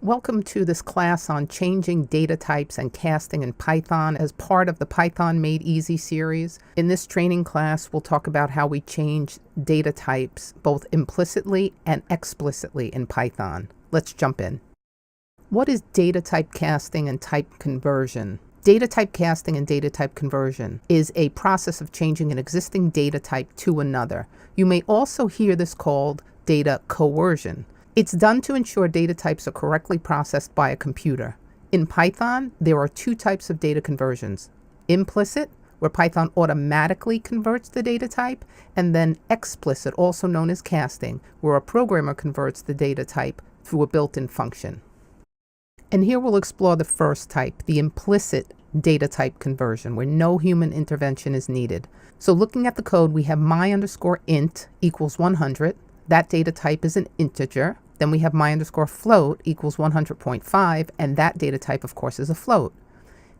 Welcome to this class on changing data types and casting in Python as part of the Python Made Easy series. In this training class, we'll talk about how we change data types both implicitly and explicitly in Python. Let's jump in. What is data type casting and type conversion? Data type casting and data type conversion is a process of changing an existing data type to another. You may also hear this called data coercion. It's done to ensure data types are correctly processed by a computer. In Python, there are two types of data conversions. Implicit, where Python automatically converts the data type, and then explicit, also known as casting, where a programmer converts the data type through a built-in function. And here we'll explore the first type, the implicit data type conversion, where no human intervention is needed. So looking at the code, we have my_int equals 100. That data type is an integer. Then we have my_float equals 100.5, and that data type, of course, is a float.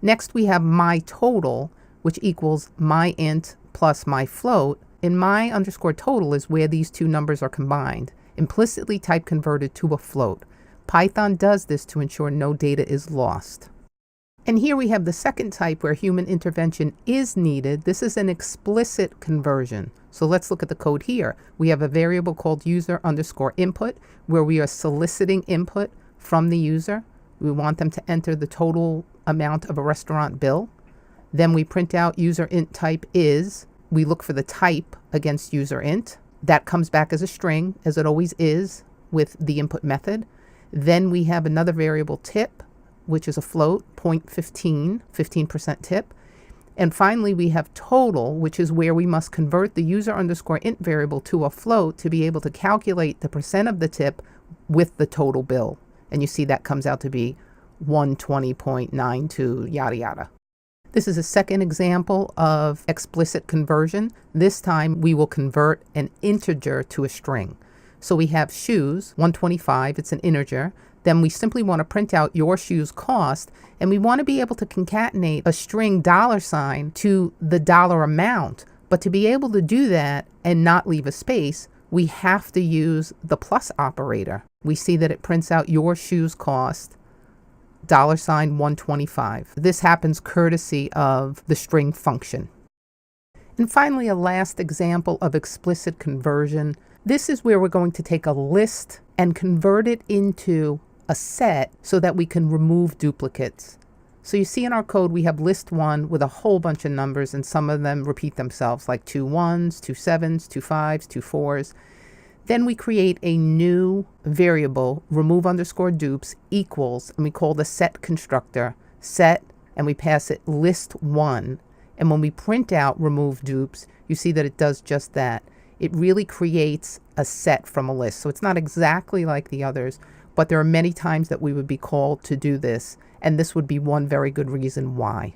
Next, we have my_total, which equals my_int plus my_float, and my_total is where these two numbers are combined, implicitly type converted to a float. Python does this to ensure no data is lost. And here we have the second type where human intervention is needed. This is an explicit conversion. So let's look at the code here. We have a variable called user_input where we are soliciting input from the user. We want them to enter the total amount of a restaurant bill. Then we print out user_int type is. We look for the type against user_int. That comes back as a string, as it always is with the input method. Then we have another variable tip, which is a float, 0.15, 15% tip. And finally, we have total, which is where we must convert the user_int variable to a float to be able to calculate the percent of the tip with the total bill. And you see that comes out to be 120.92, yada, yada. This is a second example of explicit conversion. This time, we will convert an integer to a string. So we have shoes, 125, it's an integer. Then we simply want to print out your shoes cost, and we want to be able to concatenate a string $ to the dollar amount. But to be able to do that and not leave a space, we have to use the plus operator. We see that it prints out your shoes cost $125. This happens courtesy of the string function. And finally, a last example of explicit conversion. This is where we're going to take a list and convert it into a set so that we can remove duplicates. So you see in our code we have list 1 with a whole bunch of numbers, and some of them repeat themselves, like 2 1s, 2 7s, 2 5s, 2 4s. Then we create a new variable, remove_dupes equals, and we call the set constructor set, and we pass it list 1. And when we print out remove dupes, you see that it does just that. It really creates a set from a list. So it's not exactly like the others, but there are many times that we would be called to do this, and this would be one very good reason why.